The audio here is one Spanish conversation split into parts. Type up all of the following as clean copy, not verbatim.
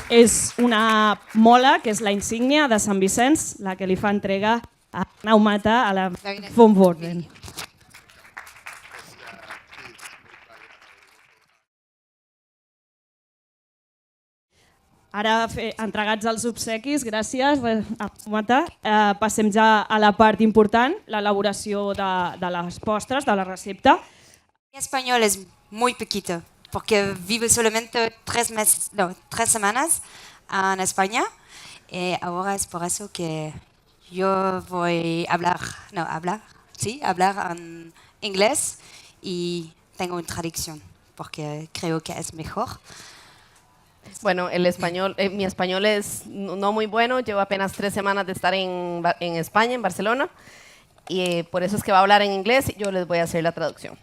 És una mola, que és la insígnia de Sant Vicenç, la que li fa entrega a Naumata a la Van Beurden. Ara, entregats els obsequis, gràcies a Naumata, passem ja a la part important, l'elaboració de les postres, de la recepta. Mi español es muy poquito, porque vivo solamente 3 semanas en España. Ahora es por eso que yo voy a hablar en inglés y tengo una traducción, porque creo que es mejor. Bueno, mi español es no muy bueno, llevo apenas 3 semanas de estar en España, en Barcelona, y por eso es que va a hablar en inglés y yo les voy a hacer la traducción.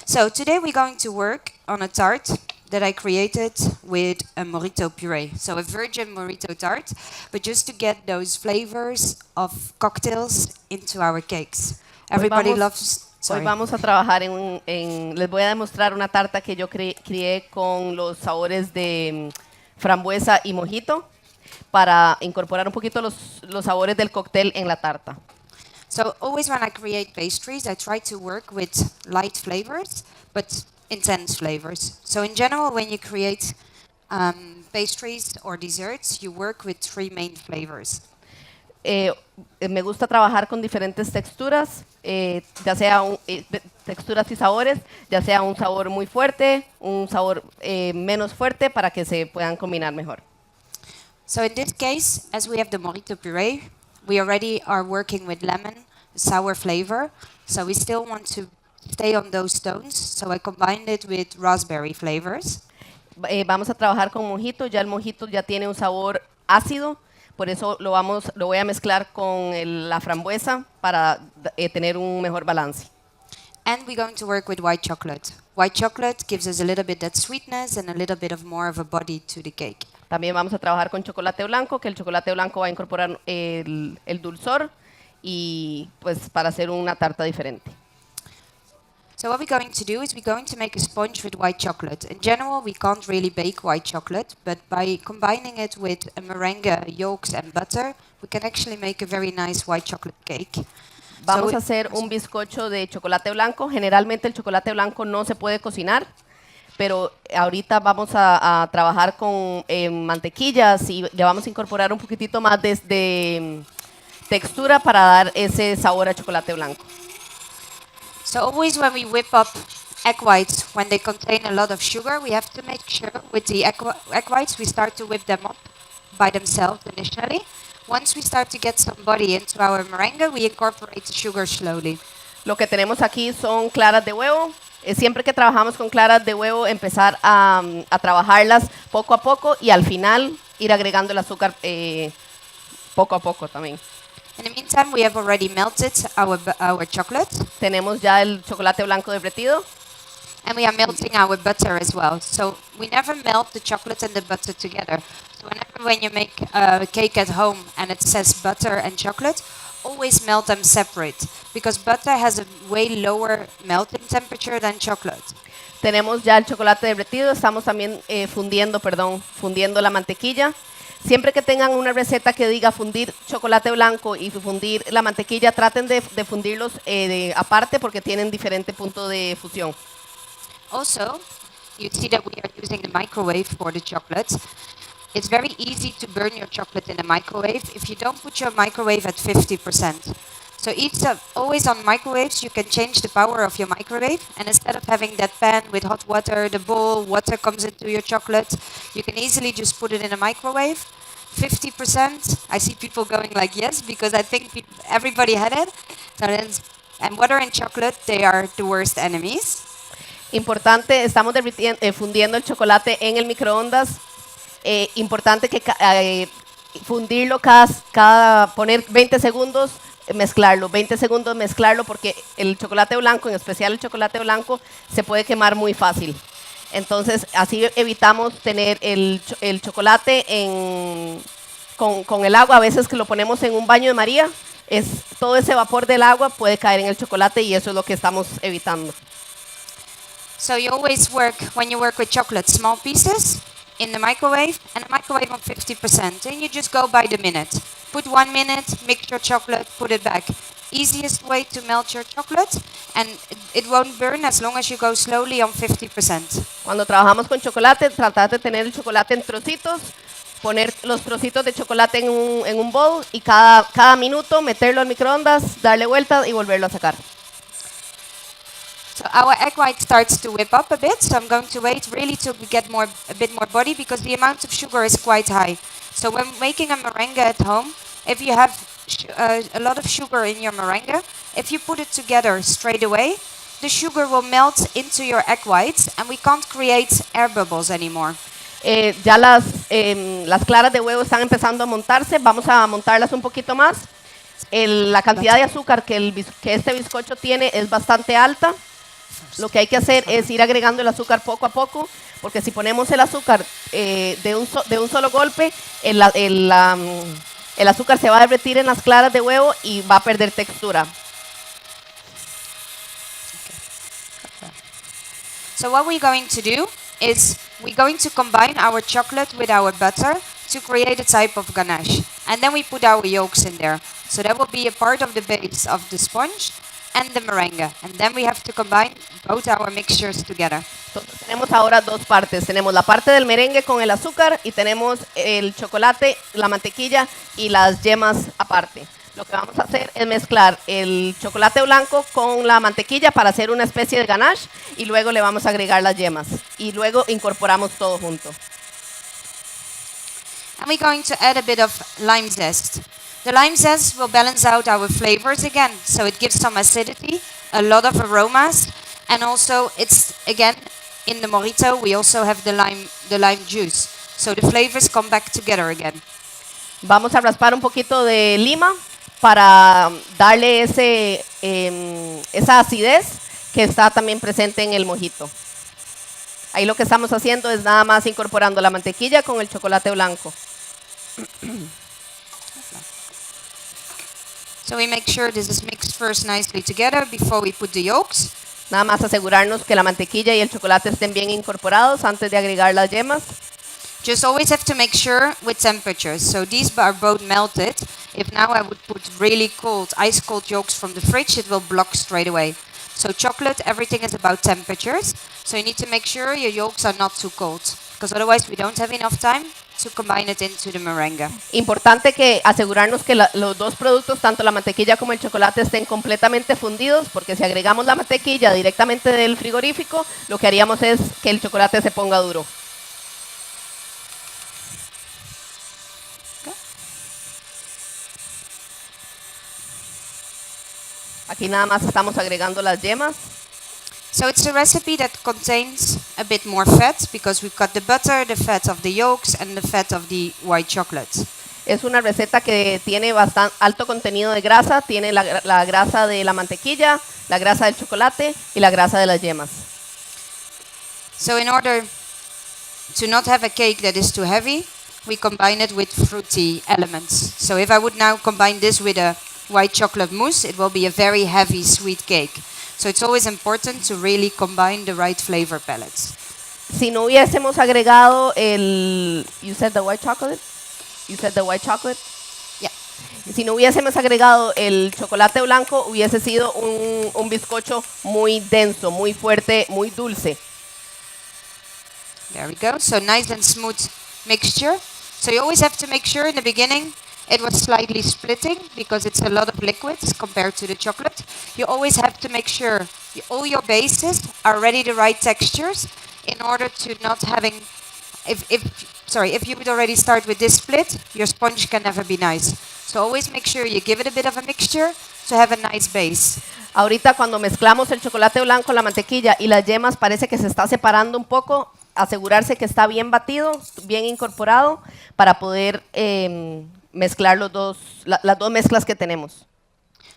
So today we're going to work on a tart that I created with a Mojito puree. So a virgin Mojito tart, but just to get those flavors of cocktails into our cakes. Everybody loves... Hoy vamos a trabajar les voy a demostrar una tarta que yo creé con los sabores de frambuesa y mojito para incorporar un poquito los sabores del cóctel en la tarta. So always when I create pastries, I try to work with light flavors, but intense flavors. So in general, when you create pastries or desserts, you work with 3 main flavors. Me gusta trabajar con diferentes texturas, ya sea texturas y sabores, ya sea un sabor muy fuerte, un sabor menos fuerte, para que se puedan combinar mejor. So in this case, as we have the Mojito puree, we already are working with lemon, sour flavor, so we still want to stay on those tones, so I combined it with raspberry flavors. Vamos a trabajar con mojito, ya el mojito ya tiene un sabor ácido, por eso lo voy a mezclar con la frambuesa para tener un mejor balance. And we're going to work with white chocolate. White chocolate gives us a little bit that sweetness and a little bit of more of a body to the cake. También vamos a trabajar con chocolate blanco, que el chocolate blanco va a incorporar el dulzor y pues para hacer una tarta diferente. So what we're going to do is we're going to make a sponge with white chocolate. In general, we can't really bake white chocolate, but by combining it with a meringue, yolks and butter, we can actually make a very nice white chocolate cake. Vamos a hacer un bizcocho de chocolate blanco. Generalmente el chocolate blanco no se puede cocinar, pero ahorita vamos a trabajar con mantequillas y le vamos a incorporar un poquitito más de textura para dar ese sabor a chocolate blanco. So always when we whip up egg whites, when they contain a lot of sugar, we have to make sure with the egg whites we start to whip them up by themselves initially. Once we start to get some body into our meringue, we incorporate the sugar slowly. Lo que tenemos aquí son claras de huevo. Siempre que trabajamos con claras de huevo, empezar a trabajarlas poco a poco y al final ir agregando el azúcar poco a poco también. In the meantime, we have already melted our chocolate. Tenemos ya el chocolate blanco derretido. And we are melting our butter as well. So we never melt the chocolate and the butter together. So when you make a cake at home and it says butter and chocolate, always melt them separate, because butter has a way lower melting temperature than chocolate. Tenemos ya el chocolate derretido, estamos también fundiendo la mantequilla. Siempre que tengan una receta que diga fundir chocolate blanco y fundir la mantequilla, traten de fundirlos aparte porque tienen diferente punto de fusión. Also, you see that we are using the microwave for the chocolate. It's very easy to burn your chocolate in a microwave if you don't put your microwave at 50%. So always on microwaves, you can change the power of your microwave, and instead of having that pan with hot water, the bowl, water comes into your chocolate, you can easily just put it in a microwave. 50%, I see people going like yes, because I think everybody had it. And water and chocolate, they are the worst enemies. Importante, estamos fundiendo el chocolate en el microondas. Importante que fundirlo poner 20 segundos mezclarlo, 20 segundos mezclarlo, porque el chocolate blanco, en especial el chocolate blanco, se puede quemar muy fácil. Entonces, así evitamos tener el chocolate con el agua. A veces que lo ponemos en un baño de María, todo ese vapor del agua puede caer en el chocolate y eso es lo que estamos evitando. So you always work, when you work with chocolate, small pieces in the microwave, and a microwave on 50%, and you just go by the minute. Put 1 minute, mix your chocolate, put it back. Easiest way to melt your chocolate, and it won't burn as long as you go slowly on 50%. Cuando trabajamos con chocolate, tratar de tener el chocolate en trocitos, poner los trocitos de chocolate en un bowl y cada minuto meterlo al microondas, darle vuelta y volverlo a sacar. So our egg white starts to whip up a bit, so I'm going to wait really to get a bit more body, because the amount of sugar is quite high. So when making a meringue at home, if you have a lot of sugar in your meringue, if you put it together straight away, the sugar will melt into your egg whites and we can't create air bubbles anymore. Ya las claras de huevo están empezando a montarse, vamos a montarlas un poquito más. La cantidad de azúcar que este bizcocho tiene es bastante alta. Lo que hay que hacer es ir agregando el azúcar poco a poco, porque si ponemos el azúcar de un solo golpe, el azúcar se va a derretir en las claras de huevo y va a perder textura. So what we're going to do is we're going to combine our chocolate with our butter to create a type of ganache. And then we put our yolks in there. So that will be a part of the base of the sponge and the meringue. And then we have to combine both our mixtures together. Entonces tenemos ahora dos partes. Tenemos la parte del merengue con el azúcar y tenemos el chocolate, la mantequilla y las yemas aparte. Lo que vamos a hacer es mezclar el chocolate blanco con la mantequilla para hacer una especie de ganache y luego le vamos a agregar las yemas y luego incorporamos todo junto. And we're going to add a bit of lime zest. The lime zest will balance out our flavors again, so it gives some acidity, a lot of aromas, and also it's, again, in the Mojito we also have the lime juice, so the flavors come back together again. Vamos a raspar un poquito de lima para darle esa acidez que está también presente en el mojito. Ahí lo que estamos haciendo es nada más incorporando la mantequilla con el chocolate blanco. So we make sure this is mixed first nicely together before we put the yolks. Nada más asegurarnos que la mantequilla y el chocolate estén bien incorporados antes de agregar las yemas. Just always have to make sure with temperatures. So these are both melted. If now I would put really cold, ice cold yolks from the fridge, it will block straight away. So chocolate, everything is about temperatures. So you need to make sure your yolks are not too cold, because otherwise we don't have enough time to combine it into the meringue. Importante que asegurarnos que los dos productos, tanto la mantequilla como el chocolate, estén completamente fundidos, porque si agregamos la mantequilla directamente del frigorífico, lo que haríamos es que el chocolate se ponga duro. Aquí nada más estamos agregando las yemas. So it's a recipe that contains a bit more fat, because we've got the butter, the fat of the yolks, and the fat of the white chocolate. Es una receta que tiene bastante alto contenido de grasa, tiene la grasa de la mantequilla, la grasa del chocolate y la grasa de las yemas. So in order to not have a cake that is too heavy, we combine it with fruity elements. So if I would now combine this with a white chocolate mousse, it will be a very heavy sweet cake. So it's always important to really combine the right flavor palettes. Si no hubiésemos agregado you said the white chocolate? You said the white chocolate? Yeah. Si no hubiésemos agregado el chocolate blanco, hubiese sido un bizcocho muy denso, muy fuerte, muy dulce. There we go. So nice and smooth mixture. So you always have to make sure in the beginning it was slightly splitting, because it's a lot of liquids compared to the chocolate. You always have to make sure all your bases are already the right textures, in order to not having, if you would already start with this split, your sponge can never be nice. So always make sure you give it a bit of a mixture to have a nice base. Ahorita cuando mezclamos el chocolate blanco, la mantequilla y las yemas, parece que se está separando un poco. Asegurarse que está bien batido, bien incorporado, para poder mezclar las dos mezclas que tenemos.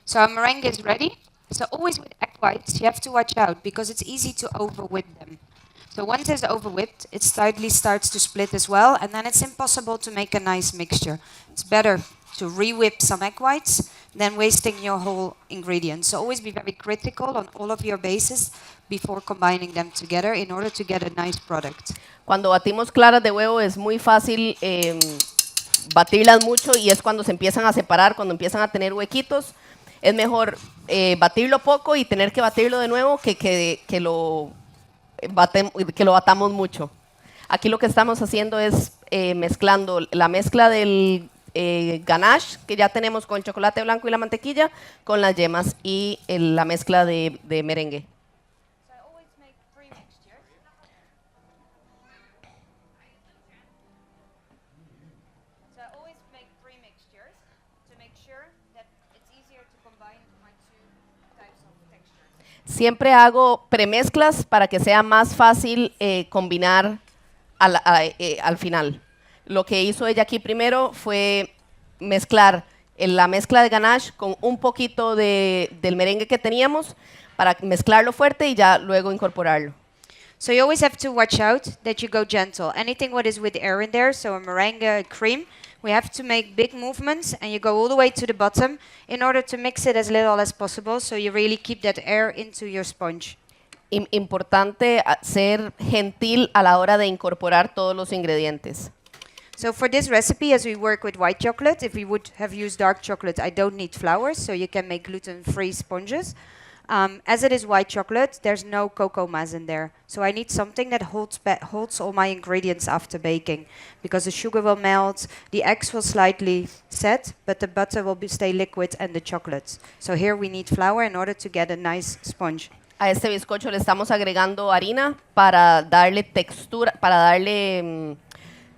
So our meringue is ready. So always with egg whites, you have to watch out because it's easy to over whip them. So once it's over whipped, it slightly starts to split as well, and then it's impossible to make a nice mixture. It's better to re-whip some egg whites than wasting your whole ingredients. So always be very critical on all of your bases before combining them together in order to get a nice product. Cuando batimos claras de huevo es muy fácil batirlas mucho y es cuando se empiezan a separar, cuando empiezan a tener huequitos. Es mejor batirlo poco y tener que batirlo de nuevo que lo batamos mucho. Aquí lo que estamos haciendo es mezclando la mezcla del ganache que ya tenemos con el chocolate blanco y la mantequilla con las yemas y la mezcla de merengue. Siempre hago premezclas para que sea más fácil combinar al final. Lo que hizo ella aquí primero fue mezclar la mezcla de ganache con un poquito del merengue que teníamos para mezclarlo fuerte y ya luego incorporarlo. So you always have to watch out that you go gentle. Anything what is with air in there, so a meringue, a cream, we have to make big movements and you go all the way to the bottom in order to mix it as little as possible so you really keep that air into your sponge. Importante ser gentil a la hora de incorporar todos los ingredientes. So for this recipe, as we work with white chocolate, if we would have used dark chocolate, I don't need flour, so you can make gluten-free sponges. As it is white chocolate, there's no cocoa mass in there. So I need something that holds all my ingredients after baking, because the sugar will melt, the eggs will slightly set, but the butter will stay liquid and the chocolate. So here we need flour in order to get a nice sponge. A este bizcocho le estamos agregando harina para darle textura,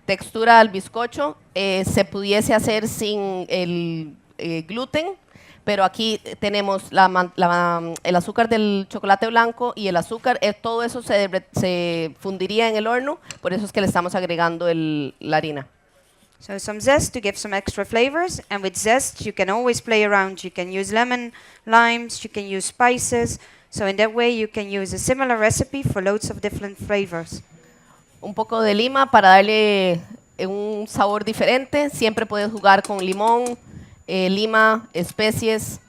textura al bizcocho. Se pudiese hacer sin el gluten, pero aquí tenemos el azúcar del chocolate blanco y el azúcar, todo eso se fundiría en el horno, por eso es que le estamos agregando la harina. So some zest to give some extra flavors, and with zest you can always play around. You can use lemon, limes, you can use spices, so in that way you can use a similar recipe for loads of different flavors. Un poco de lima para darle un sabor diferente, siempre puedes jugar con limón, lima, especies.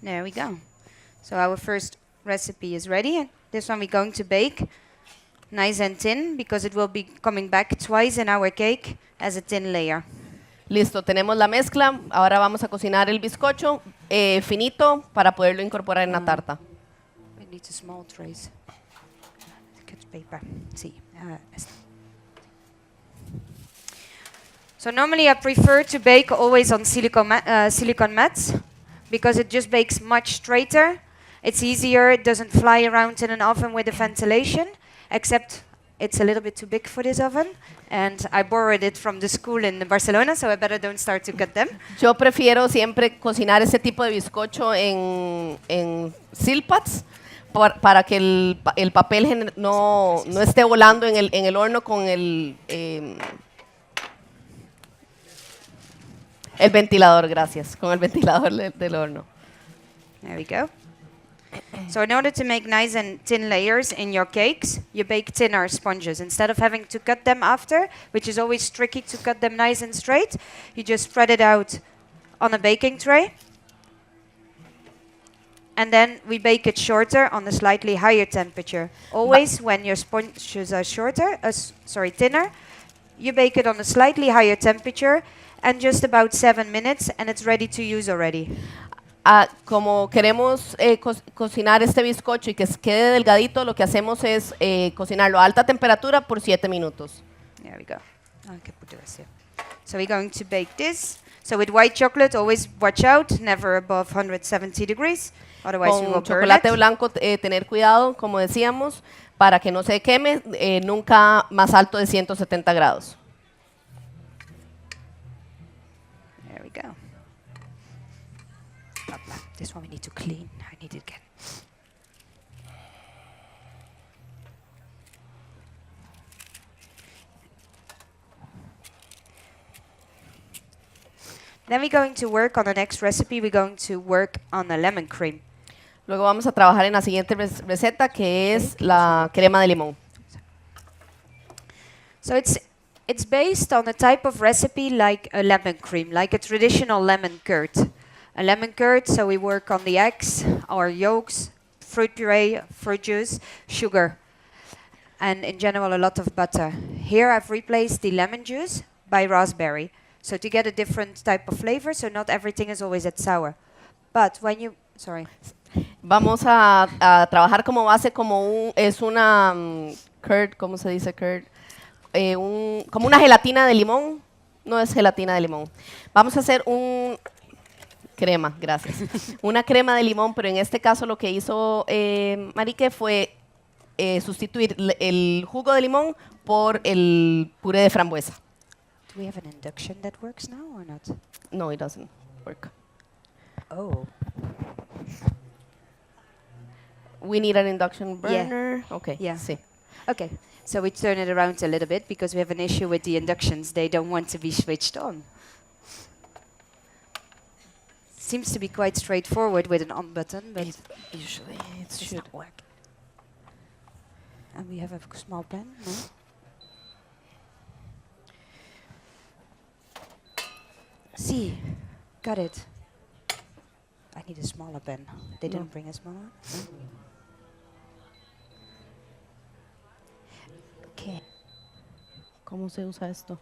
There we go. So our first recipe is ready, and this one we're going to bake nice and thin because it will be coming back twice in our cake as a thin layer. Listo, tenemos la mezcla. Ahora vamos a cocinar el bizcocho finito para poderlo incorporar en la tarta. We need a small trays. Cut paper. See. So normally I prefer to bake always on silicone mats because it just bakes much straighter. It's easier. It doesn't fly around in an oven with the ventilation, except it's a little bit too big for this oven. And I borrowed it from the school in Barcelona, so I better don't start to cut them. Yo prefiero siempre cocinar ese tipo de bizcocho en silpats para que el papel no esté volando en el horno con el ventilador, gracias, con el ventilador del horno. There we go. So in order to make nice and thin layers in your cakes, you bake thinner sponges. Instead of having to cut them after, which is always tricky to cut them nice and straight, you just spread it out on a baking tray. And then we bake it shorter on a slightly higher temperature. Always when your sponges are thinner, you bake it on a slightly higher temperature and just about 7 minutes and it's ready to use already. Como queremos cocinar este bizcocho y que quede delgadito, lo que hacemos es cocinarlo a alta temperatura por 7 minutos. There we go. Okay, put the rest here. So we're going to bake this. So with white chocolate, always watch out, never above 170 degrees. Otherwise we will Con burn chocolate it. blanco, tener cuidado, como decíamos, para que no se queme, nunca más alto de 170 grados. There we go. This one we need to clean. I need it again. Then we're going to work on the next recipe. We're going to work on the lemon cream. Luego vamos a trabajar en la siguiente receta, que es la crema de limón. So it's based on a type of recipe like a lemon cream, like a traditional lemon curd. A lemon curd, so we work on the eggs, our yolks, fruit puree, fruit juice, sugar, and in general a lot of butter. Here I've replaced the lemon juice by raspberry, so to get a different type of flavor, so not everything is always at sour. But when you, sorry. Vamos a trabajar como base es una curd, ¿cómo se dice curd? Como una gelatina de limón. No es gelatina de limón. Vamos a hacer crema, gracias. Una crema de limón, pero en este caso lo que hizo Merike fue sustituir el jugo de limón por el puré de frambuesa. Do we have an induction that works now or not? No, it doesn't work. Oh. We need an induction burner. Yeah. Okay. Yeah. Sí. Okay, so we turn it around a little bit because we have an issue with the inductions. They don't want to be switched on. Seems to be quite straightforward with an on button, but Usually it does should not work. And we have a small pen, no? See, got it. I need a smaller pen. They didn't bring a smaller one? No? Okay. ¿Cómo se usa esto?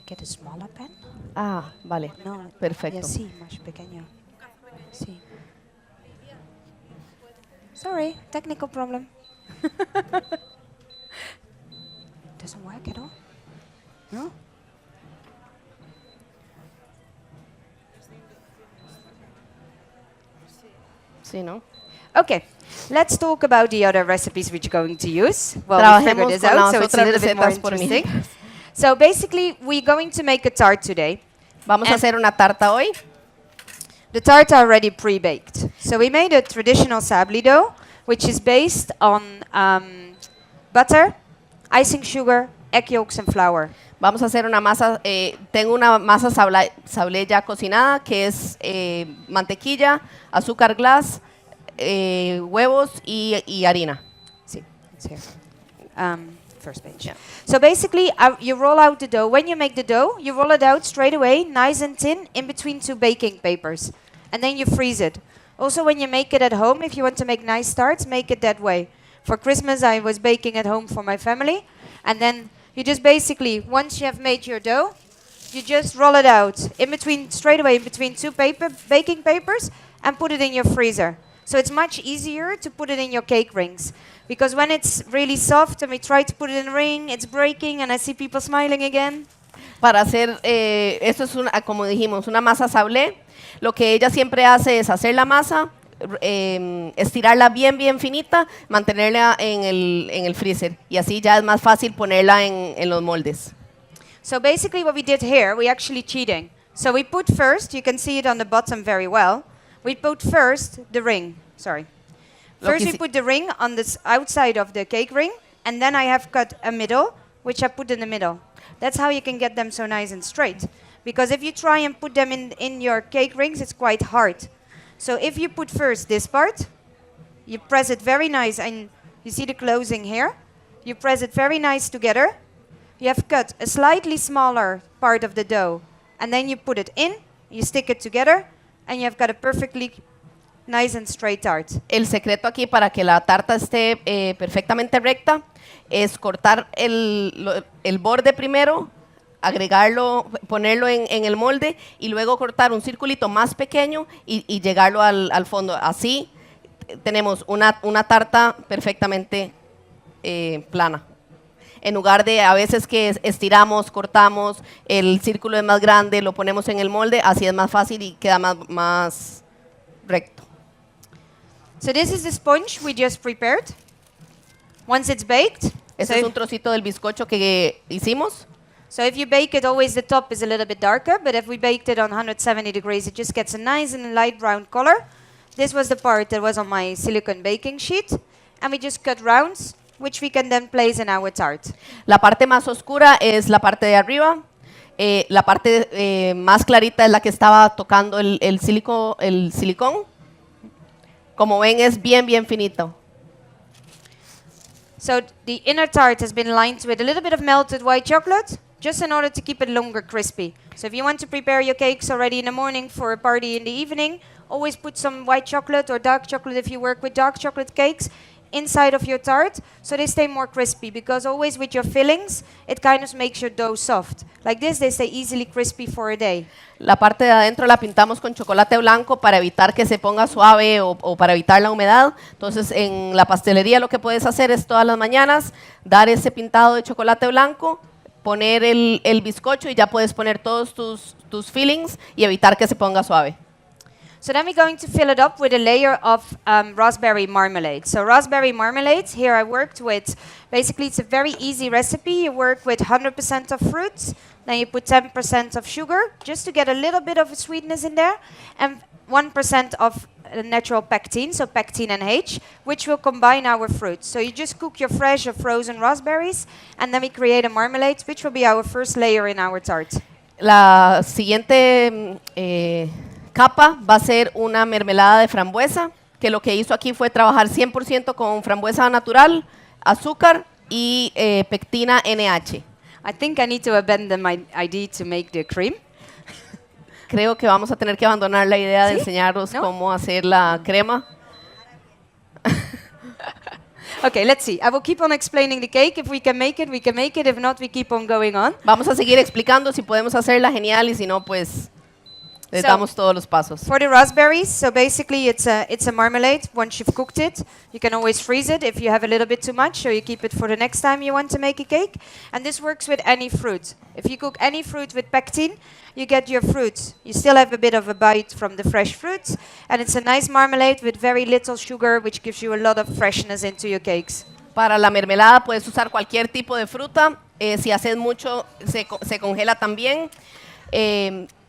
Get a smaller pen? Ah, vale. No. Perfecto. Yeah, sí, más pequeño. Sí. Sorry, technical problem. Doesn't work at all? No? Sí, ¿no? Okay, let's talk about the other recipes which you're going to use. Well, we figured Trabajemos this con out, las so it's a otras little bit more recetas por interesting. mí. So basically, we're going to make a tart today. Vamos a And- hacer una tarta hoy. The tarts are already pre-baked. So we made a traditional sabli dough, which is based on butter, icing sugar, egg yolks, and flour. Vamos a hacer una masa, tengo una masa sablé ya cocinada, que es mantequilla, azúcar glass, huevos y harina. See, it's here. First page. Yeah. So basically, you roll out the dough. When you make the dough, you roll it out straight away, nice and thin, in between two baking papers. And then you freeze it. Also, when you make it at home, if you want to make nice tarts, make it that way. For Christmas, I was baking at home for my family. And then you just basically, once you have made your dough, you just roll it out in between, straight away, in between two baking papers, and put it in your freezer. So it's much easier to put it in your cake rings. Because when it's really soft and we try to put it in a ring, it's breaking and I see people smiling again. Para hacer, esto es como dijimos, una masa sablé. Lo que ella siempre hace es hacer la masa, estirarla bien finita, mantenerla en el freezer. Y así ya es más fácil ponerla en los moldes. So basically what we did here, we actually cheating. So we put first, you can see it on the bottom very well, we put first the ring, sorry. First we put the ring on the outside of the cake ring, and then I have cut a middle, which I put in the middle. That's how you can get them so nice and straight. Because if you try and put them in your cake rings, it's quite hard. So if you put first this part, you press it very nice, and you see the closing here. You press it very nice together. You have cut a slightly smaller part of the dough, and then you put it in, you stick it together, and you have got a perfectly nice and straight tart. El secreto aquí para que la tarta esté perfectamente recta es cortar el borde primero, agregarlo, ponerlo en el molde y luego cortar un circulito más pequeño y llegarlo al fondo. Así tenemos una tarta perfectamente plana. En lugar de a veces que estiramos, cortamos, el círculo es más grande, lo ponemos en el molde, así es más fácil y queda más recto. So this is the sponge we just prepared. Once it's baked, Este es un trocito del bizcocho que hicimos. so if you bake it, always the top is a little bit darker, but if we baked it on 170 degrees, it just gets a nice and light brown color. This was the part that was on my silicone baking sheet, and we just cut rounds which we can then place in our tart. La parte más oscura es la parte de arriba. La parte más clarita es la que estaba tocando el silicón. Como ven, es bien, bien finito. So the inner tart has been lined with a little bit of melted white chocolate, just in order to keep it longer crispy. So if you want to prepare your cakes already in the morning for a party in the evening, always put some white chocolate or dark chocolate if you work with dark chocolate cakes inside of your tart, so they stay more crispy, because always with your fillings, it kind of makes your dough soft. Like this, they stay easily crispy for a day. La parte de adentro la pintamos con chocolate blanco para evitar que se ponga suave o para evitar la humedad. Entonces, en la pastelería lo que puedes hacer es todas las mañanas dar ese pintado de chocolate blanco, poner el bizcocho y ya puedes poner todos tus fillings y evitar que se ponga suave. So then we're going to fill it up with a layer of raspberry marmalade. So raspberry marmalade, here I worked with, basically it's a very easy recipe. You work with 100% of fruits, then you put 10% of sugar, just to get a little bit of a sweetness in there, and 1% of natural pectin, so pectin and H, which will combine our fruits. So you just cook your fresh or frozen raspberries, and then we create a marmalade, which will be our first layer in our tart. La siguiente capa va a ser una mermelada de frambuesa, que lo que hizo aquí fue trabajar 100% con frambuesa natural, azúcar y pectina NH. I think I need to abandon my idea to make the cream. Creo que vamos a tener que abandonar la idea de ¿Sí? enseñaros ¿No? cómo hacer la crema. Okay, let's see. I will keep on explaining the cake. If we can make it, we can make it. If not, we keep on going on. Vamos a seguir explicando si podemos hacerla genial y si no, pues les So, damos todos los pasos. For the raspberries, so basically it's a marmalade. Once you've cooked it, you can always freeze it if you have a little bit too much, so you keep it for the next time you want to make a cake. And this works with any fruit. If you cook any fruit with pectin, you get your fruit. You still have a bit of a bite from the fresh fruits, and it's a nice marmalade with very little sugar, which gives you a lot of freshness into your cakes. Para la mermelada puedes usar cualquier tipo de fruta. Si haces mucho, se congela también.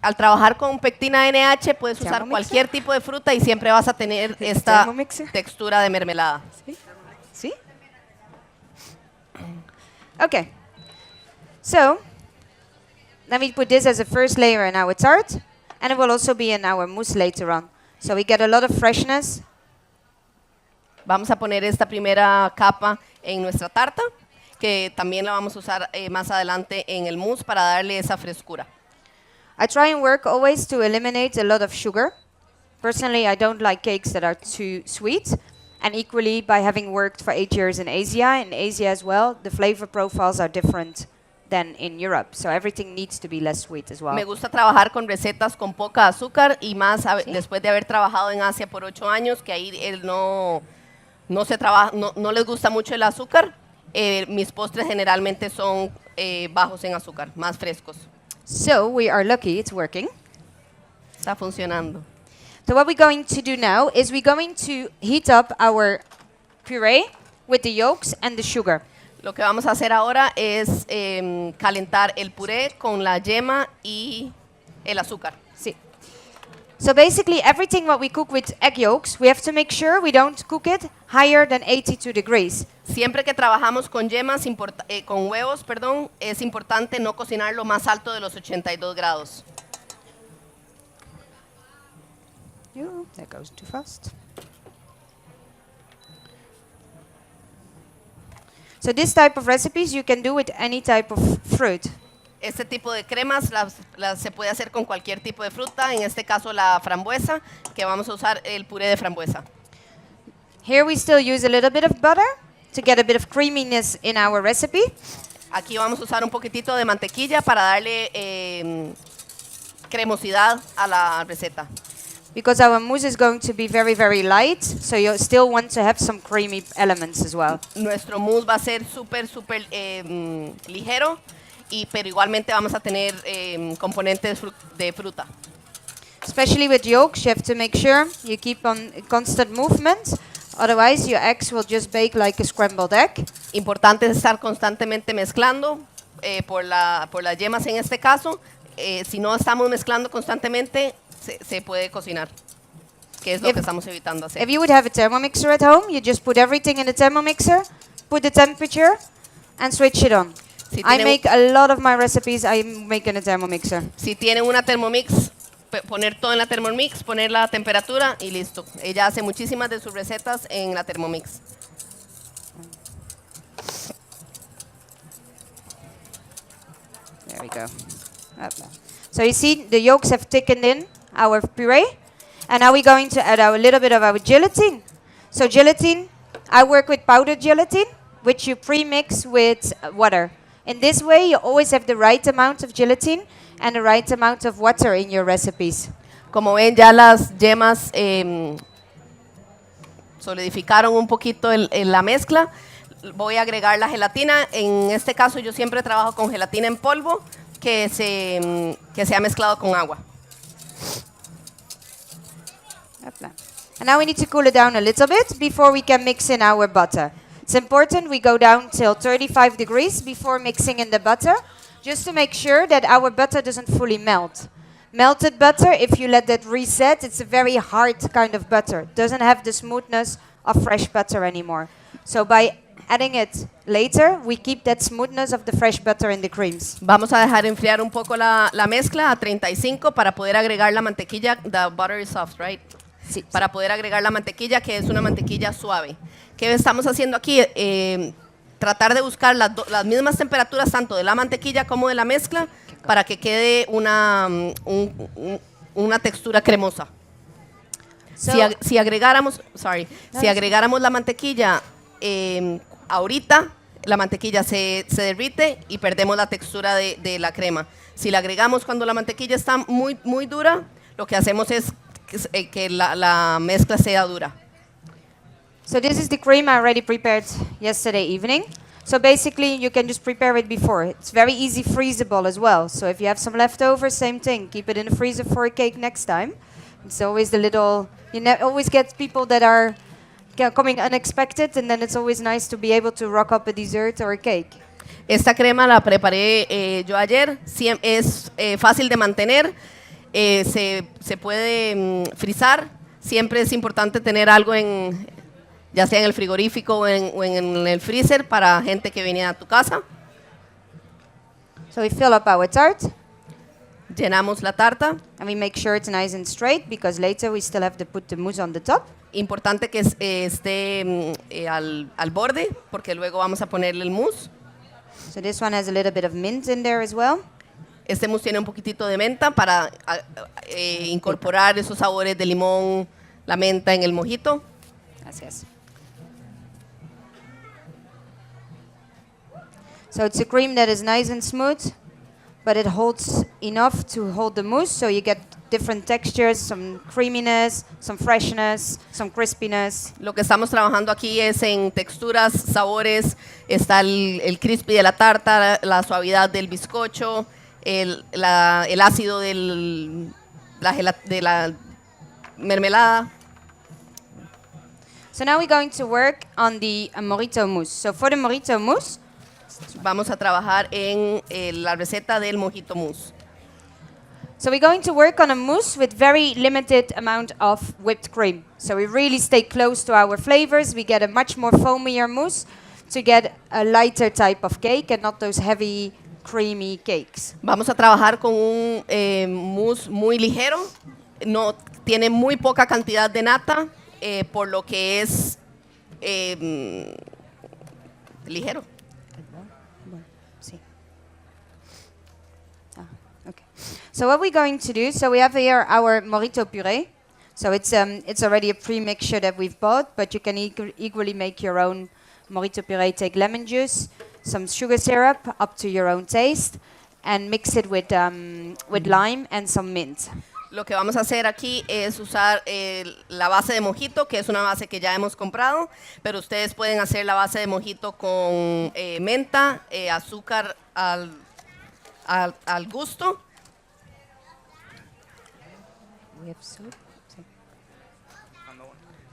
Al trabajar con pectina NH puedes usar Thermomixer. cualquier tipo de fruta y siempre vas a tener esta Thermomixer. textura de mermelada. See? Okay. So, then we put this as a first layer in our tart, and it will also be in our mousse later on. So we get a lot of freshness. Vamos a poner esta primera capa en nuestra tarta, que también la vamos a usar más adelante en el mousse para darle esa frescura. I try and work always to eliminate a lot of sugar. Personally, I don't like cakes that are too sweet. And equally, by having worked for 8 years in Asia as well, the flavor profiles are different than in Europe. So everything needs to be less sweet as well. Me gusta trabajar con recetas con poca azúcar y más después de haber trabajado en Asia por 8 años, que ahí no les gusta mucho el azúcar. Mis postres generalmente son bajos en azúcar, más frescos. So we are lucky it's working. Está funcionando. So what we're going to do now is we're going to heat up our puree with the yolks and the sugar. Lo que vamos a hacer ahora es calentar el puré con la yema y el azúcar. See. So basically everything what we cook with egg yolks, we have to make sure we don't cook it higher than 82 degrees. Siempre que trabajamos con yemas, con huevos, perdón, es importante no cocinarlo más alto de los 82 grados. That goes too fast. So this type of recipes you can do with any type of fruit. Este tipo de cremas se puede hacer con cualquier tipo de fruta, en este caso la frambuesa, que vamos a usar el puré de frambuesa. Here we still use a little bit of butter to get a bit of creaminess in our recipe. Aquí vamos a usar un poquitito de mantequilla para darle cremosidad a la receta. Because our mousse is going to be very, very light, so you still want to have some creamy elements as well. Nuestro mousse va a ser súper ligero, pero igualmente vamos a tener componentes de fruta. Especially with yolks, you have to make sure you keep on constant movement, otherwise your eggs will just bake like a scrambled egg. Importante es estar constantemente mezclando por las yemas en este caso. Si no estamos mezclando constantemente, se puede cocinar, que es lo que estamos evitando hacer. If you would have a thermomixer at home, you just put everything in the thermomixer, put the temperature and switch it on. Si I tienen- make a lot of my recipes, I make in a Thermomixer. Si tienen una Thermomix, poner todo en la Thermomix, poner la temperatura y listo. Ella hace muchísimas de sus recetas en la Thermomix. There we go. So you see the yolks have thickened in our puree. And now we're going to add a little bit of our gelatin. So gelatin, I work with powdered gelatin, which you pre-mix with water. In this way, you always have the right amount of gelatin and the right amount of water in your recipes. Como ven, ya las yemas solidificaron un poquito la mezcla. Voy a agregar la gelatina. En este caso, yo siempre trabajo con gelatina en polvo que se ha mezclado con agua. And now we need to cool it down a little bit before we can mix in our butter. It's important we go down till 35 degrees before mixing in the butter, just to make sure that our butter doesn't fully melt. Melted butter, if you let that reset, it's a very hard kind of butter. It doesn't have the smoothness of fresh butter anymore. So by adding it later, we keep that smoothness of the fresh butter in the creams. Vamos a dejar enfriar un poco la mezcla a 35 para poder agregar la mantequilla. The butter is soft, right? Sí. Para poder agregar la mantequilla, que es una mantequilla suave. ¿Qué estamos haciendo aquí? Tratar de buscar las mismas temperaturas tanto de la mantequilla como de la mezcla para que quede una textura cremosa. So- Si agregáramos la mantequilla ahorita, la mantequilla se derrite y perdemos la textura de la crema. Si la agregamos cuando la mantequilla está muy, muy dura, lo que hacemos es que la mezcla sea dura. So this is the cream I already prepared yesterday evening. So basically you can just prepare it before. It's very easy freezable as well. So if you have some leftovers, same thing. Keep it in the freezer for a cake next time. It's always the little, always get people that are coming unexpected, and then it's always nice to be able to rock up a dessert or a cake. Esta crema la preparé yo ayer. Es fácil de mantener. Se puede frizar. Siempre es importante tener algo ya sea en el frigorífico o en el freezer para gente que viene a tu casa. So we fill up our tart, Llenamos la tarta. and we make sure it's nice and straight, because later we still have to put the mousse on the top. Importante que esté al borde, porque luego vamos a ponerle el mousse. So this one has a little bit of mint in there as well. Este mousse tiene un poquitito de menta para incorporar esos sabores de limón, la menta en el mojito. Gracias. So it's a cream that is nice and smooth, but it holds enough to hold the mousse, so you get different textures, some creaminess, some freshness, some crispiness. Lo que estamos trabajando aquí es en texturas, sabores. Está el crispy de la tarta, la suavidad del bizcocho, el ácido de la mermelada. So now we're going to work on the Mojito mousse. So for the Mojito mousse, Vamos a trabajar en la receta del mojito mousse. so we're going to work on a mousse with very limited amount of whipped cream. So we really stay close to our flavors. We get a much more foamier mousse to get a lighter type of cake and not those heavy, creamy cakes. Vamos a trabajar con un mousse muy ligero. No tiene muy poca cantidad de nata, por lo que es ligero. Sí. Okay. So what we're going to do, so we have here our Mojito puree. So it's already a pre-mixture that we've bought, but you can equally make your own Mojito puree. Take lemon juice, some sugar syrup up to your own taste, and mix it with lime and some mint. Lo que vamos a hacer aquí es usar la base de mojito, que es una base que ya hemos comprado, pero ustedes pueden hacer la base de mojito con menta, azúcar al gusto. We have soup.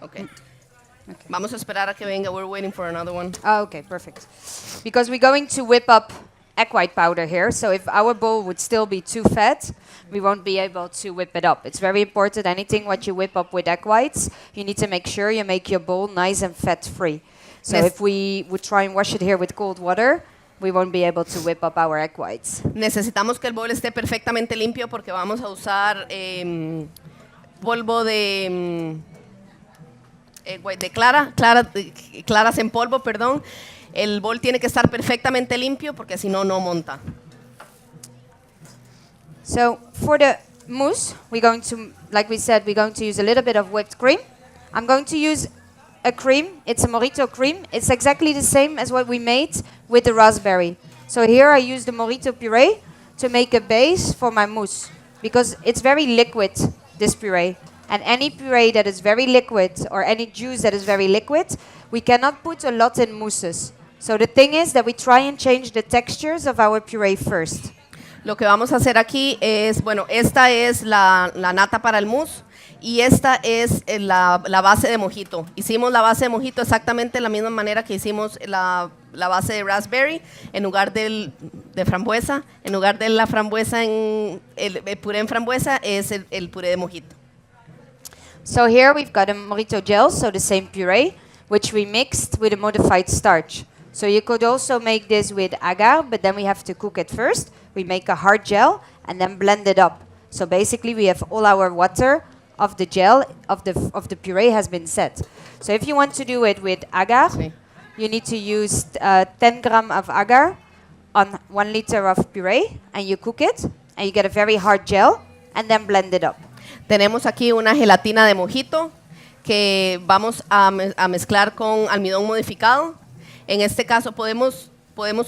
Okay. Vamos a esperar a que venga. We're waiting for another one. Oh, okay, perfect. Because we're going to whip up egg white powder here, so if our bowl would still be too fat, we won't be able to whip it up. It's very important, anything what you whip up with egg whites, you need to make sure you make your bowl nice and fat-free. So if we would try and wash it here with cold water, we won't be able to whip up our egg whites. Necesitamos que el bowl esté perfectamente limpio porque vamos a usar polvo de claras en polvo, perdón. El bowl tiene que estar perfectamente limpio porque si no, no monta. So for the mousse, we're going to, like we said, we're going to use a little bit of whipped cream. I'm going to use a cream. It's a Mojito cream. It's exactly the same as what we made with the raspberry. So here I use the Mojito puree to make a base for my mousse because it's very liquid, this puree. And any puree that is very liquid or any juice that is very liquid, we cannot put a lot in mousses. So the thing is that we try and change the textures of our puree first. Lo que vamos a hacer aquí es, bueno, esta es la nata para el mousse y esta es la base de Mojito. Hicimos la base de Mojito exactamente de la misma manera que hicimos la base de raspberry en lugar de frambuesa. En lugar de la frambuesa, el puré en frambuesa es el puré de Mojito. So here we've got a Mojito gel, so the same puree, which we mixed with a modified starch. So you could also make this with agar, but then we have to cook it first. We make a hard gel and then blend it up. So basically we have all our water of the gel, of the puree has been set. So if you want to do it with agar, Sí. you need to use 10 gram of agar on 1 liter of puree, and you cook it, and you get a very hard gel, and then blend it up. Tenemos aquí una gelatina de Mojito que vamos a mezclar con almidón modificado. En este caso podemos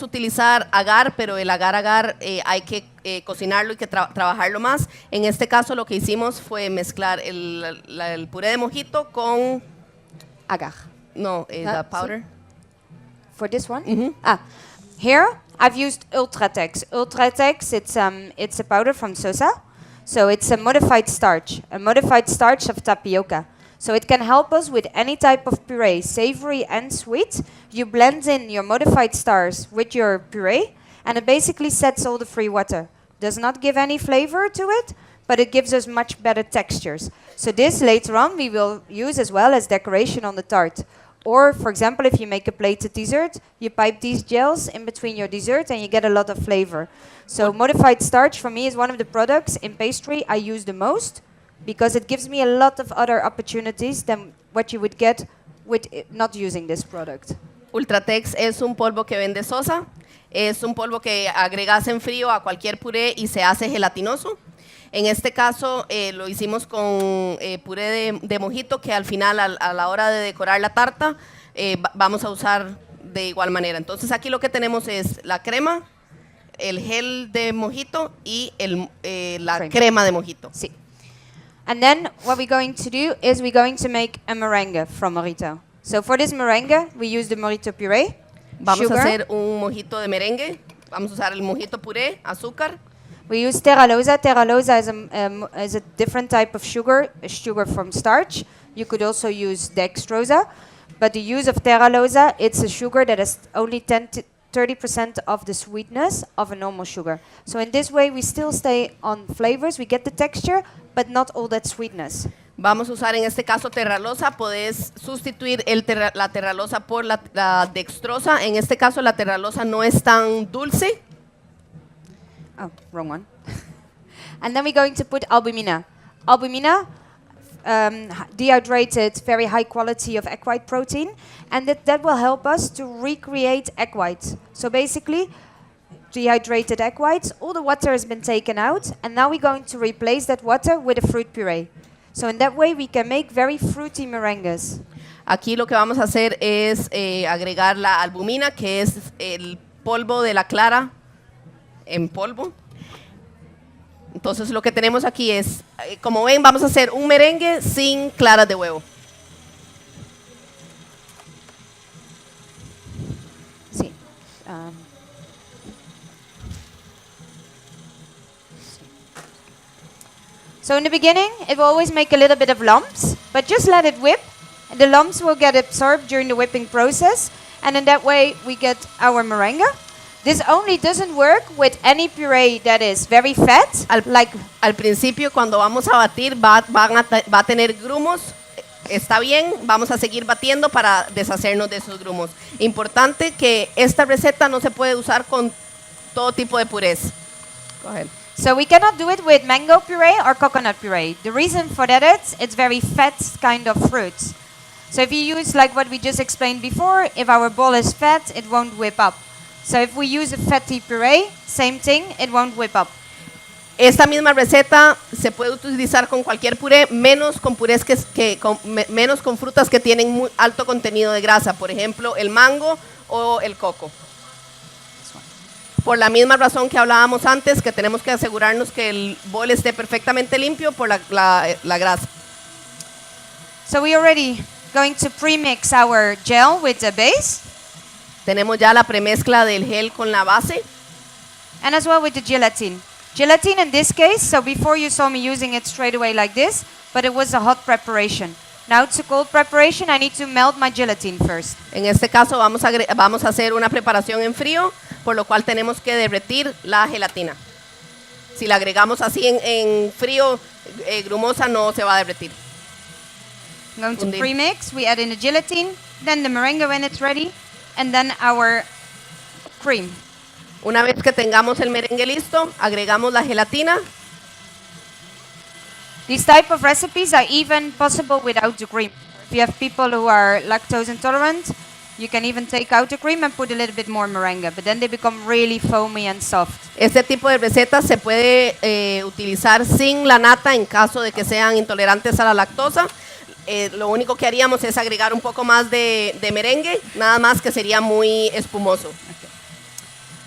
utilizar agar, pero el agar hay que cocinarlo y que trabajarlo más. En este caso lo que hicimos fue mezclar el puré de Mojito con Agar. no, the powder. For this one? Mhm. Here I've used Ultratex. Ultratex, it's a powder from Sosa. So it's a modified starch of tapioca. So it can help us with any type of puree, savory and sweet. You blend in your modified starch with your puree, and it basically sets all the free water. Does not give any flavor to it, but it gives us much better textures. So this later on we will use as well as decoration on the tart. Or, for example, if you make a plated dessert, you pipe these gels in between your dessert and you get a lot of flavor. So modified starch for me is one of the products in pastry I use the most because it gives me a lot of other opportunities than what you would get with not using this product. Ultratex es un polvo que vende Sosa. Es un polvo que agregas en frío a cualquier puré y se hace gelatinoso. En este caso lo hicimos con puré de Mojito, que al final, a la hora de decorar la tarta, vamos a usar de igual manera. Entonces aquí lo que tenemos es la crema, el gel de Mojito y la crema de Mojito. Sí. And then what we're going to do is we're going to make a meringue from Mojito. So for this meringue, we use the Mojito puree, Vamos sugar. a hacer un mojito de merengue. Vamos a usar el mojito puré, azúcar. We use terralosa. Terralosa is a different type of sugar, a sugar from starch. You could also use dextrosa, but the use of terralosa, it's a sugar that has only 10 to 30% of the sweetness of a normal sugar. So in this way, we still stay on flavors. We get the texture, but not all that sweetness. Vamos a usar en este caso terralosa. Podés sustituir la terralosa por la dextrosa. En este caso la terralosa no es tan dulce. Oh, wrong one. And then we're going to put albumina. Albumina, dehydrated, very high quality of egg white protein, and that will help us to recreate egg whites. So basically, dehydrated egg whites, all the water has been taken out, and now we're going to replace that water with a fruit puree. So in that way, we can make very fruity meringues. Aquí lo que vamos a hacer es agregar la albumina, que es el polvo de la clara en polvo. Entonces lo que tenemos aquí es, como ven, vamos a hacer un merengue sin claras de huevo. Sí. So in the beginning, it will always make a little bit of lumps, but just let it whip. And the lumps will get absorbed during the whipping process, and in that way we get our meringue. This only doesn't work with any puree that is very fat, Al principio, cuando vamos a batir, va a tener grumos está bien, vamos a seguir batiendo para deshacernos de esos grumos. Importante que esta receta no se puede usar con todo tipo de purés. Go ahead. So we cannot do it with mango puree or coconut puree. The reason for that is it's very fat kind of fruits. So if you use like what we just explained before, if our bowl is fat, it won't whip up. So if we use a fatty puree, same thing, it won't whip up. Esta misma receta se puede utilizar con cualquier puré, menos con purés menos con frutas que tienen muy alto contenido de grasa, por ejemplo, el mango o el coco. Por la misma razón que hablábamos antes, que tenemos que asegurarnos que el bol esté perfectamente limpio por la grasa. So we already going to pre-mix our gel with the base. Tenemos ya la premezcla del gel con la base. And as well with the gelatin. Gelatin in this case, so before you saw me using it straight away like this, but it was a hot preparation. Now it's a cold preparation, I need to melt my gelatin first. En este caso vamos a hacer una preparación en frío, por lo cual tenemos que derretir la gelatina. Si la agregamos así en frío, grumosa, no se va a derretir. I'm going to pre-mix, we add in the gelatin, then the meringue when it's ready, and then our cream. Una vez que tengamos el merengue listo, agregamos la gelatina. These type of recipes are even possible without the cream. If you have people who are lactose intolerant, you can even take out the cream and put a little bit more meringue, but then they become really foamy and soft. Este tipo de recetas se puede utilizar sin la nata en caso de que sean intolerantes a la lactosa. Lo único que haríamos es agregar un poco más de merengue, nada más que sería muy espumoso. Okay.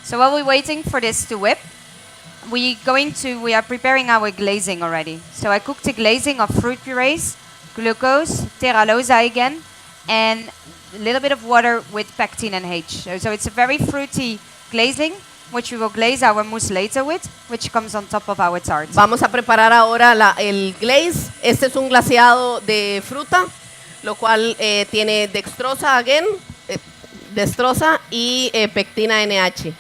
So while we're waiting for this to whip, we are preparing our glazing already. So I cooked a glazing of fruit purees, glucose, terralosa again, and a little bit of water with pectin and H. So it's a very fruity glazing, which we will glaze our mousse later with, which comes on top of our tart. Vamos a preparar ahora el glaze. Este es un glaseado de fruta, lo cual tiene dextrosa y pectina NH.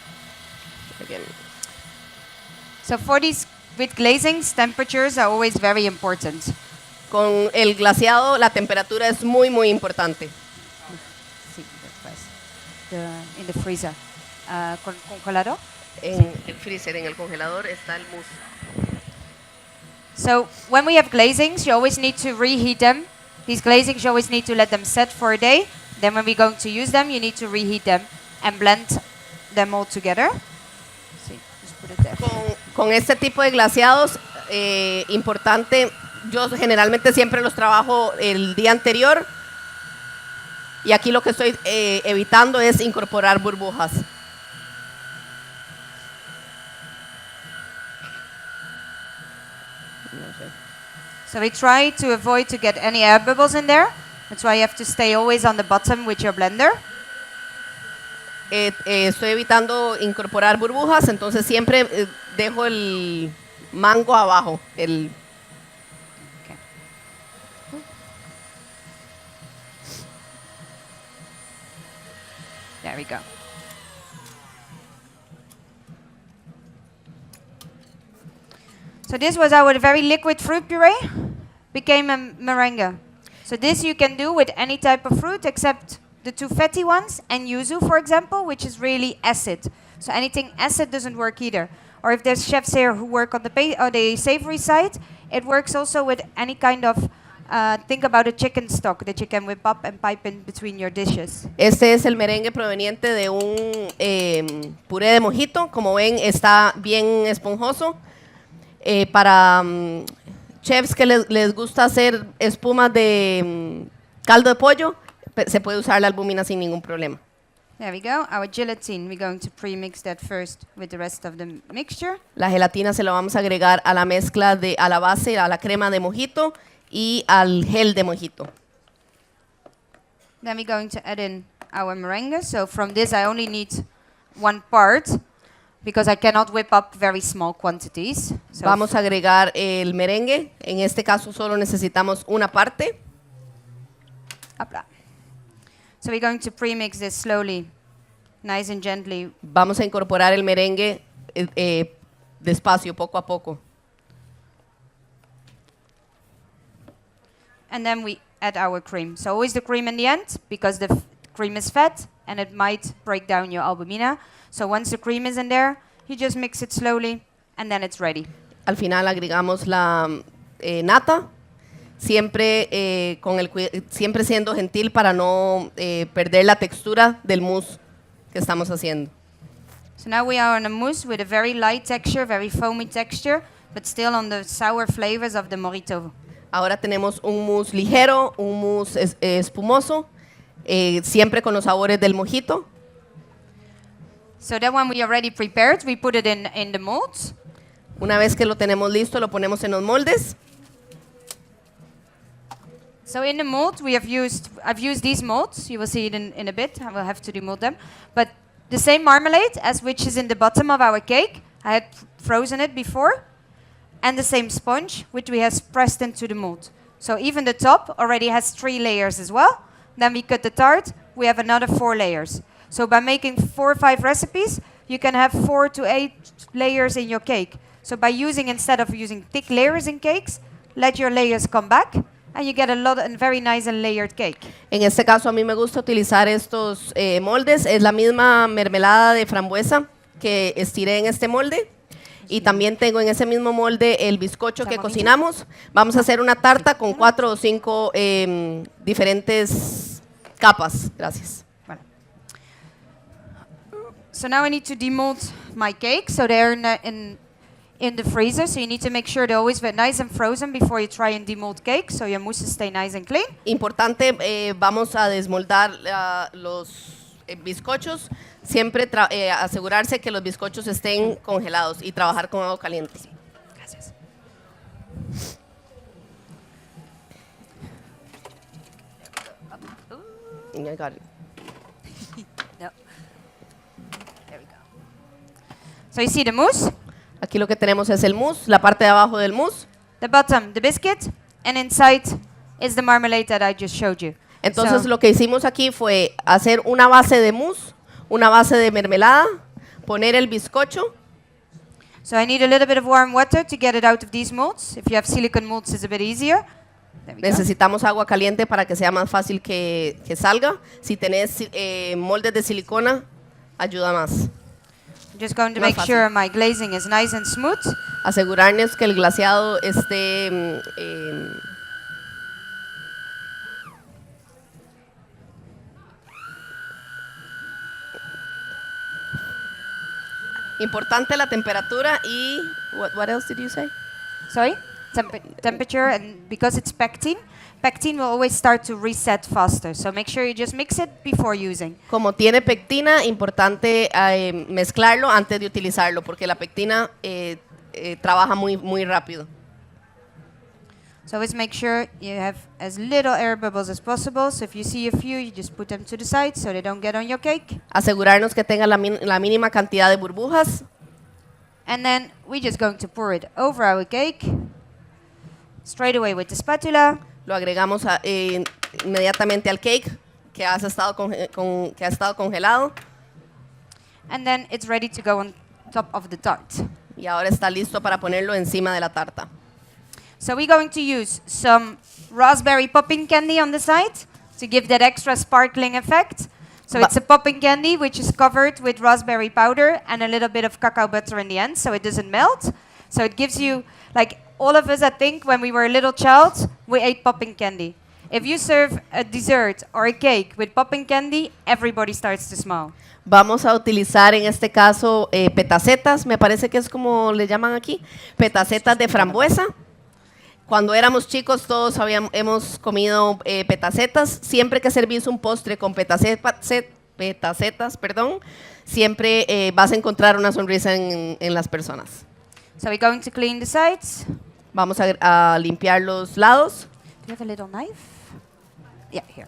So for these with glazings, temperatures are always very important. Con el glaseado la temperatura es muy muy importante. Sí, después. In the freezer. Congelador? En el freezer, en el congelador está el mousse. So when we have glazings, you always need to reheat them. These glazings, you always need to let them set for a day. Then when we're going to use them, you need to reheat them and blend them all together. Sí, just put it there. Con este tipo de glaseados, importante, yo generalmente siempre los trabajo el día anterior. Y aquí lo que estoy evitando es incorporar burbujas. So we try to avoid to get any air bubbles in there. That's why you have to stay always on the bottom with your blender. Estoy evitando incorporar burbujas, entonces siempre dejo el mango abajo. Okay. There we go. So this was our very liquid fruit puree, became a meringue. So this you can do with any type of fruit except the two fatty ones and yuzu, for example, which is really acid. So anything acid doesn't work either. Or if there's chefs here who work on the savory side, it works also with any kind of, think about a chicken stock that you can whip up and pipe in between your dishes. Este es el merengue proveniente de un puré de mojito. Como ven, está bien esponjoso. Para chefs que les gusta hacer espumas de caldo de pollo, se puede usar la albúmina sin ningún problema. There we go. Our gelatin, we're going to pre-mix that first with the rest of the mixture. La gelatina se la vamos a agregar a la mezcla a la base, a la crema de mojito y al gel de mojito. Then we're going to add in our meringue. So from this I only need one part, because I cannot whip up very small quantities. So vamos a agregar el merengue. En este caso solo necesitamos una parte. Apla. So we're going to pre-mix this slowly, nice and gently. Vamos a incorporar el merengue despacio, poco a poco. And then we add our cream. So always the cream in the end, because the cream is fat and it might break down your albumina. So once the cream is in there, you just mix it slowly and then it's ready. Al final agregamos la nata, siempre, siempre siendo gentil para no perder la textura del mousse que estamos haciendo. So now we are on a mousse with a very light texture, very foamy texture, but still on the sour flavors of the Mojito. Ahora tenemos un mousse ligero, un mousse espumoso, siempre con los sabores del Mojito. So then when we are already prepared, we put it in the molds. Una vez que lo tenemos listo, lo ponemos en los moldes. So in the mold, I've used these molds. You will see it in a bit. I will have to demold them. But the same marmalade as which is in the bottom of our cake. I had frozen it before. And the same sponge, which we have pressed into the mold. So even the top already has 3 layers as well. Then we cut the tart. We have another 4 layers. So by making 4 or 5 recipes, you can have 4 to 8 layers in your cake. So by instead of using thick layers in cakes, let your layers come back. And you get a very nice and layered cake. En este caso a mí me gusta utilizar estos moldes. Es la misma mermelada de frambuesa que estiré en este molde. Y también tengo en ese mismo molde el bizcocho que cocinamos. Vamos a hacer una tarta con 4 o 5 diferentes capas. Gracias. Bueno. So now I need to demold my cake. So they're in the freezer, so you need to make sure they're always nice and frozen before you try and demold cake, so your mousses stay nice and clean. Importante, vamos a desmoldar los bizcochos, siempre asegurarse que los bizcochos estén congelados y trabajar con agua caliente. Gracias. I got it. No. There we go. So you see the mousse? Aquí lo que tenemos es el mousse, la parte de abajo del mousse. The bottom, the biscuit, and inside is the marmalade that I just showed you. Entonces lo que hicimos aquí fue hacer una base de mousse, una base de mermelada, poner el bizcocho. So I need a little bit of warm water to get it out of these molds. If you have silicone molds, it's a bit easier. There we go. Necesitamos agua caliente para que sea más fácil que salga. Si tenés moldes de silicona, ayuda más. I'm just going to Más make fácil. sure my glazing is nice and smooth. Asegurarnos que el glaseado esté importante la temperatura y what else did you say? Sorry? Temperature, and because it's pectin will always start to reset faster. So make sure you just mix it before using. Como tiene pectina, importante mezclarlo antes de utilizarlo porque la pectina trabaja muy rápido. So always make sure you have as little air bubbles as possible. So if you see a few, you just put them to the side so they don't get on your cake. Asegurarnos que tenga la mínima cantidad de burbujas. And then we're just going to pour it over our cake straight away with the spatula. Lo agregamos inmediatamente al cake que ha estado congelado. And then it's ready to go on top of the tart. Y ahora está listo para ponerlo encima de la tarta. So we're going to use some raspberry popping candy on the side to give that extra sparkling effect. So it's a popping candy which is covered with raspberry powder and a little bit of cacao butter in the end so it doesn't melt. So it gives you, like all of us I think when we were a little child, we ate popping candy. If you serve a dessert or a cake with popping candy, everybody starts to smile. Vamos a utilizar en este caso petacetas, me parece que es como le llaman aquí, petacetas de frambuesa. Cuando éramos chicos todos hemos comido petacetas. Siempre que servís un postre con petacetas, siempre vas a encontrar una sonrisa en las personas. So we're going to clean the sides. Vamos a limpiar los lados. Do you have a little knife? Yeah, here.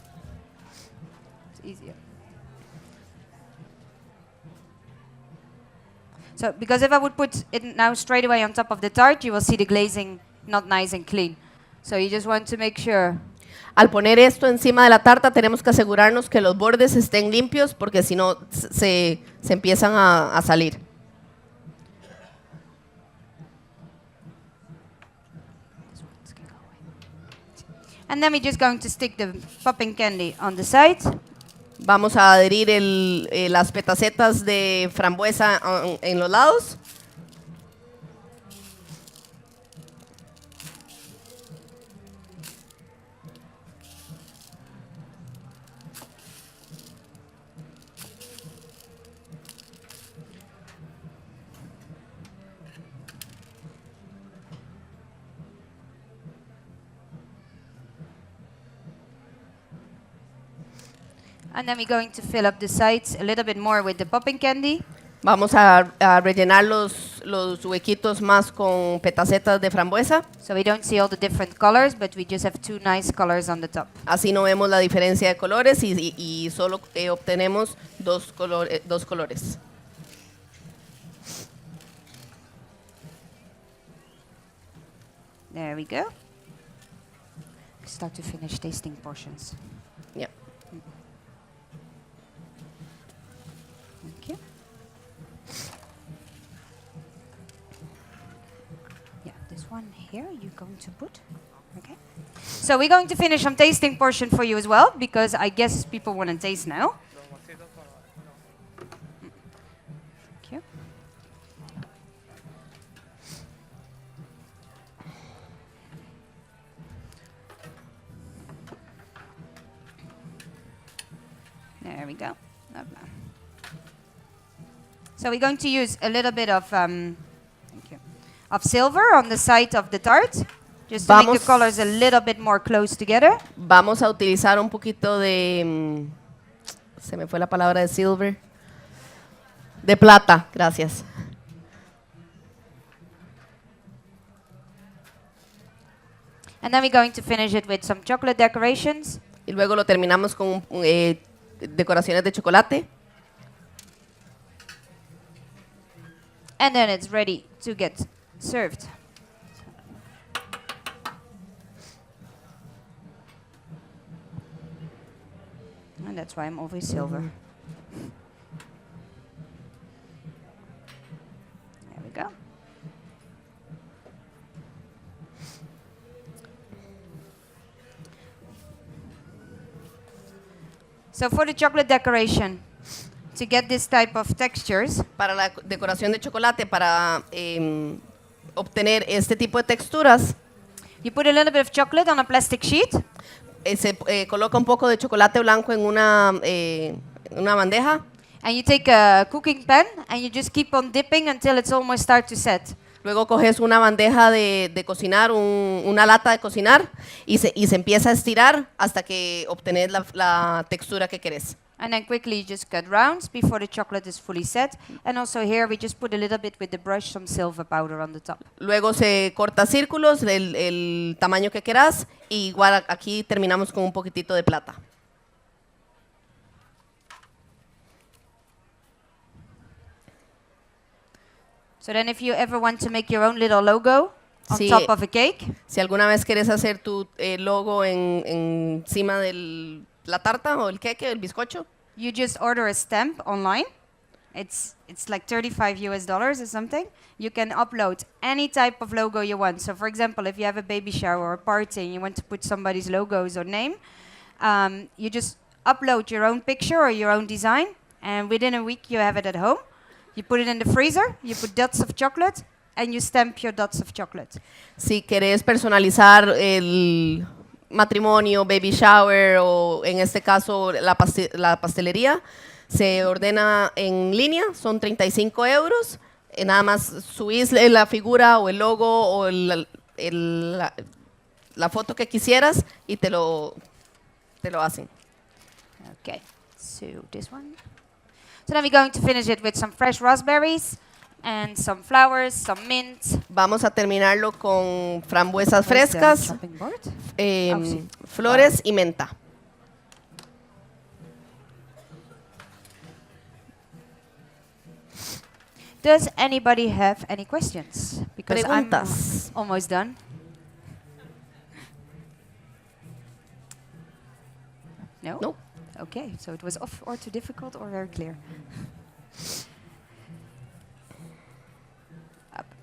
It's easier. So because if I would put it now straight away on top of the tart, you will see the glazing not nice and clean. So you just want to make sure. Al poner esto encima de la tarta tenemos que asegurarnos que los bordes estén limpios porque si no se empiezan a salir. And then we're just going to stick the popping candy on the side. Vamos a adherir las petacetas de frambuesa en los lados. And then we're going to fill up the sides a little bit more with the popping candy. Vamos a rellenar los huequitos más con petacetas de frambuesa. So we don't see all the different colors, but we just have 2 nice colors on the top. Así no vemos la diferencia de colores y solo obtenemos dos colores. There we go. Start to finish tasting portions. Yeah. Thank you. Yeah, this one here you're going to put. Okay. So we're going to finish some tasting portion for you as well, because I guess people want to taste now. Thank you. There we go. So we're going to use a little bit of silver on the side of the tart, just to make the colors a little bit more close together. Vamos a utilizar un poquito de, se me fue la palabra de silver, de plata, gracias. And then we're going to finish it with some chocolate decorations. Y luego lo terminamos con decoraciones de chocolate. And then it's ready to get served. And that's why I'm always silver. There we go. So for the chocolate decoration, to get this type of textures, Para la decoración de chocolate, para obtener este tipo de texturas, you put a little bit of chocolate on a plastic sheet. se coloca un poco de chocolate blanco en una bandeja. And you take a cooking pan and you just keep on dipping until it's almost start to set. Luego coges una bandeja de cocinar, una lata de cocinar, y se empieza a estirar hasta que obtenés la textura que querés. And then quickly you just cut rounds before the chocolate is fully set. And also here we just put a little bit with the brush some silver powder on the top. Luego se corta círculos, el tamaño que querás, y igual aquí terminamos con un poquitito de plata. So then if you ever want to make your own little logo on Sí, top of a cake, Si alguna vez querés hacer tu logo encima de la tarta o el queque, el bizcocho, you just order a stamp online. It's like $35 or something. You can upload any type of logo you want. So for example, if you have a baby shower or a party and you want to put somebody's logos or name, you just upload your own picture or your own design, and within a week you have it at home. You put it in the freezer, you put dots of chocolate, and you stamp your dots of chocolate. si querés personalizar el matrimonio, baby shower o en este caso la pastelería, se ordena en línea, son 35 euros. Nada más subís la figura o el logo o la foto que quisieras y te lo hacen. Okay, so this one. So then we're going to finish it with some fresh raspberries and some flowers, some mint. Vamos a terminarlo con frambuesas Where's the frescas, chopping board? Sí. flores y menta. Does anybody have any questions? Because Preguntas. I'm almost done. No? No. Okay, so it was off or too difficult or very clear.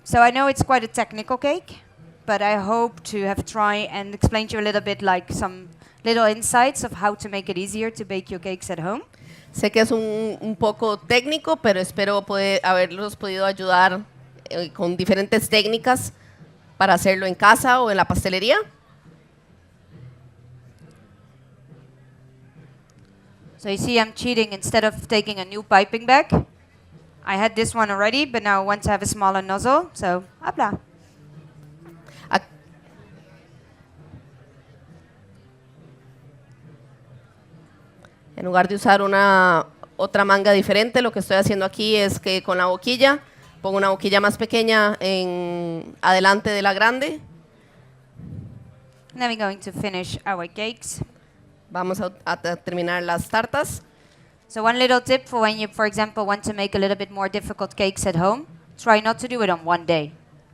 So I know it's quite a technical cake, but I hope to have tried and explained to you a little bit like some little insights of how to make it easier to bake your cakes at home. Sé que es un poco técnico, pero espero haberlos podido ayudar con diferentes técnicas para hacerlo en casa o en la pastelería. So you see I'm cheating. Instead of taking a new piping bag, I had this one already, but now I want to have a smaller nozzle, so habla. En lugar de usar otra manga diferente, lo que estoy haciendo aquí es que con la boquilla, pongo una boquilla más pequeña adelante de la grande. And then we're going to finish our cakes. Vamos a terminar las tartas. So one little tip for when you, for example, want to make a little bit more difficult cakes at home, try not to do it on one day.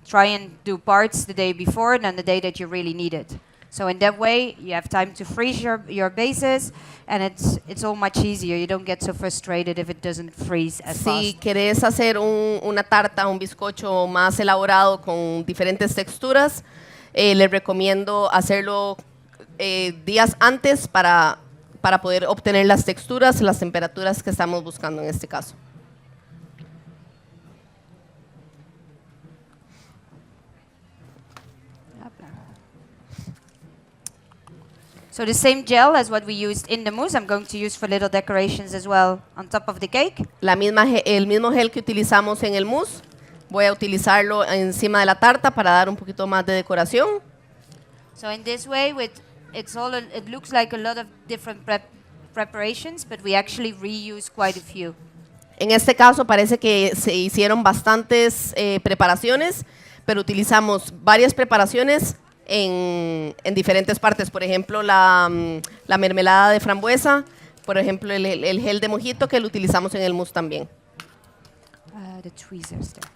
Try and do parts the day before and then the day that you really need it. So in that way, you have time to freeze your bases, and it's all much easier. You don't get so frustrated if it doesn't freeze as fast. Si querés hacer una tarta, un bizcocho más elaborado con diferentes texturas, les recomiendo hacerlo días antes para poder obtener las texturas, las temperaturas que estamos buscando en este caso. So the same gel as what we used in the mousse, I'm going to use for little decorations as well on top of the cake. El mismo gel que utilizamos en el mousse, voy a utilizarlo encima de la tarta para dar un poquito más de decoración. So in this way, it looks like a lot of different preparations, but we actually reuse quite a few. En este caso parece que se hicieron bastantes preparaciones, pero utilizamos varias preparaciones en diferentes partes. Por ejemplo, la mermelada de frambuesa, por ejemplo, el gel de mojito que lo utilizamos en el mousse también. The tweezers there.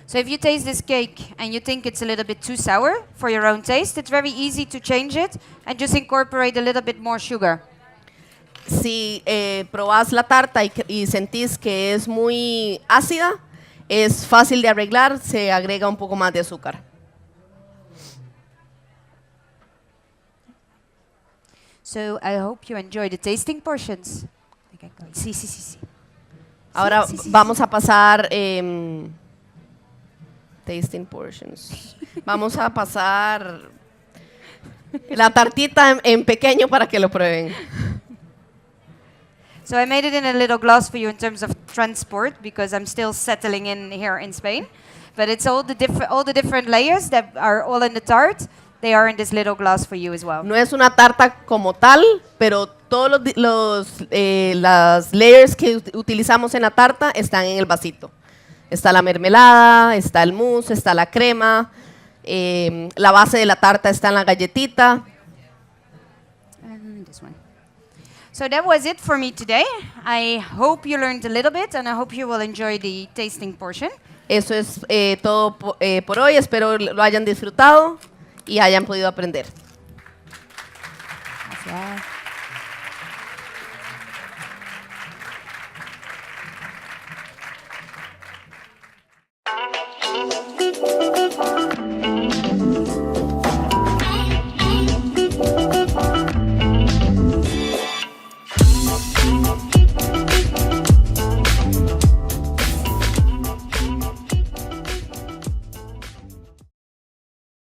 So if you taste this cake and you think it's a little bit too sour for your own taste, it's very easy to change it and just incorporate a little bit more sugar. Si probás la tarta y sentís que es muy ácida, es fácil de arreglar, se agrega un poco más de azúcar. So I hope you enjoy the tasting portions. Sí. Ahora vamos a pasar tasting portions. Vamos a pasar la tartita en pequeño para que lo prueben. So I made it in a little glass for you in terms of transport because I'm still settling in here in Spain. But it's all the different layers that are all in the tart. They are in this little glass for you as well. No es una tarta como tal, pero todos las layers que utilizamos en la tarta están en el vasito. Está la mermelada, está el mousse, está la crema, la base de la tarta está en la galletita. And this one. So that was it for me today. I hope you learned a little bit and I hope you will enjoy the tasting portion. Eso es todo por hoy. Espero lo hayan disfrutado y hayan podido aprender. Gracias.